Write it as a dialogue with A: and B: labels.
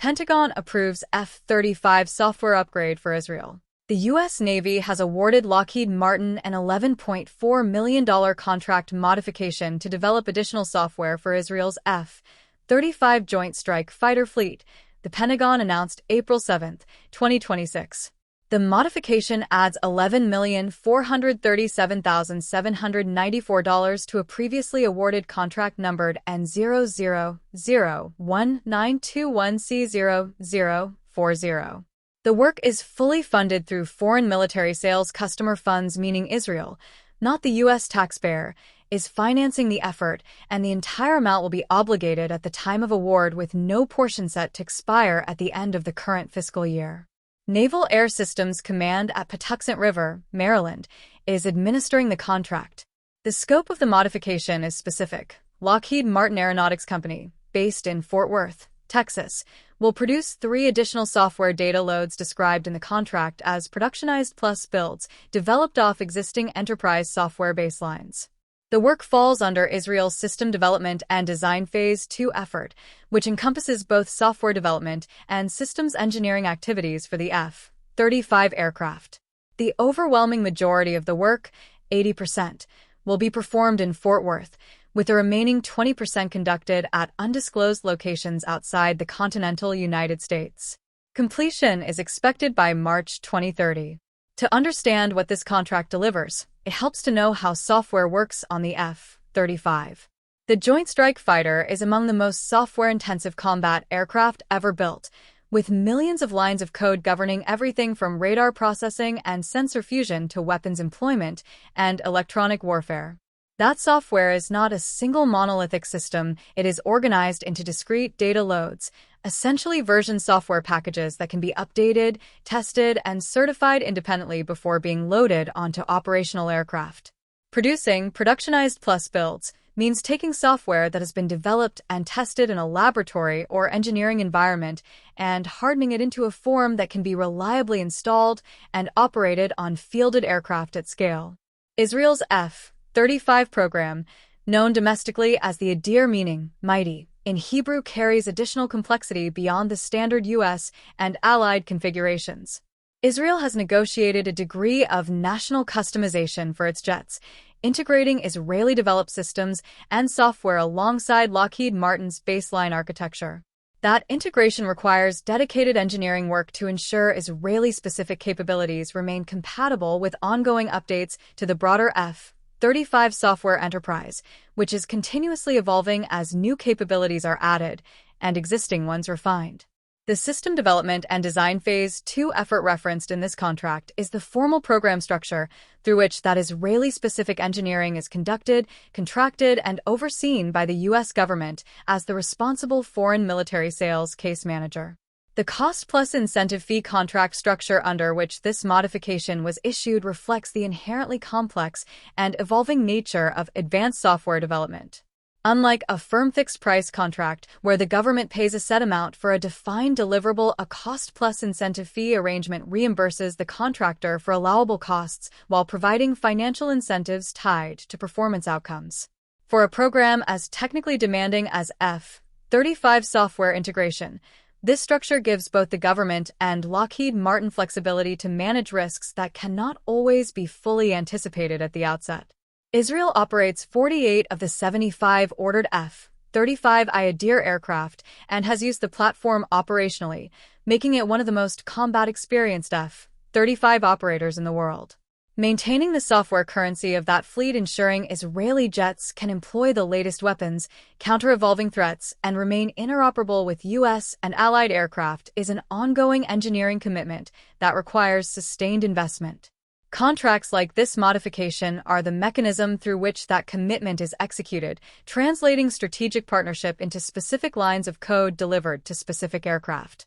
A: Pentagon approves F-35 software upgrade for Israel. The U.S. Navy has awarded Lockheed Martin an $11.4 million contract modification to develop additional software for Israel's F-35 Joint Strike Fighter fleet, the Pentagon announced April 7, 2026. The modification adds $11,437,794 to a previously awarded contract numbered N0001921C0040. The work is fully funded through foreign military sales customer funds, meaning Israel, not the U.S. taxpayer, is financing the effort, and the entire amount will be obligated at the time of award with no portion set to expire at the end of the current fiscal year. Naval Air Systems Command at Patuxent River, Maryland, is administering the contract. The scope of the modification is specific. Lockheed Martin Aeronautics Company, based in Fort Worth, Texas, will produce 3 additional software data loads described in the contract as productionized plus builds, developed off existing enterprise software baselines. The work falls under Israel's System Development and Design Phase 2 effort, which encompasses both software development and systems engineering activities for the F-35 aircraft. The overwhelming majority of the work, 80%, will be performed in Fort Worth, with the remaining 20% conducted at undisclosed locations outside the continental United States. Completion is expected by March 2030. To understand what this contract delivers, it helps to know how software works on the F-35. The Joint Strike Fighter is among the most software-intensive combat aircraft ever built, with millions of lines of code governing everything from radar processing and sensor fusion to weapons employment and electronic warfare. That software is not a single monolithic system, it is organized into discrete data loads, essentially version software packages that can be updated, tested, and certified independently before being loaded onto operational aircraft. Producing productionized plus builds means taking software that has been developed and tested in a laboratory or engineering environment and hardening it into a form that can be reliably installed and operated on fielded aircraft at scale. Israel's F-35 program, known domestically as the Adir, meaning mighty, in Hebrew, carries additional complexity beyond the standard U.S. and allied configurations. Israel has negotiated a degree of national customization for its jets, integrating Israeli-developed systems and software alongside Lockheed Martin's baseline architecture. That integration requires dedicated engineering work to ensure Israeli-specific capabilities remain compatible with ongoing updates to the broader F-35 software enterprise, which is continuously evolving as new capabilities are added and existing ones refined. The System Development and Design Phase 2 effort referenced in this contract is the formal program structure through which that Israeli-specific engineering is conducted, contracted, and overseen by the U.S. government as the responsible foreign military sales case manager. The cost-plus incentive fee contract structure under which this modification was issued reflects the inherently complex and evolving nature of advanced software development. Unlike a firm fixed-price contract where the government pays a set amount for a defined deliverable, a cost-plus incentive fee arrangement reimburses the contractor for allowable costs while providing financial incentives tied to performance outcomes. For a program as technically demanding as F-35 software integration, this structure gives both the government and Lockheed Martin flexibility to manage risks that cannot always be fully anticipated at the outset. Israel operates 48 of the 75 ordered F-35 Adir aircraft and has used the platform operationally, making it one of the most combat-experienced F-35 operators in the world. Maintaining the software currency of that fleet, ensuring Israeli jets can employ the latest weapons, counter evolving threats, and remain interoperable with U.S. and allied aircraft is an ongoing engineering commitment that requires sustained investment. Contracts like this modification are the mechanism through which that commitment is executed, translating strategic partnership into specific lines of code delivered to specific aircraft.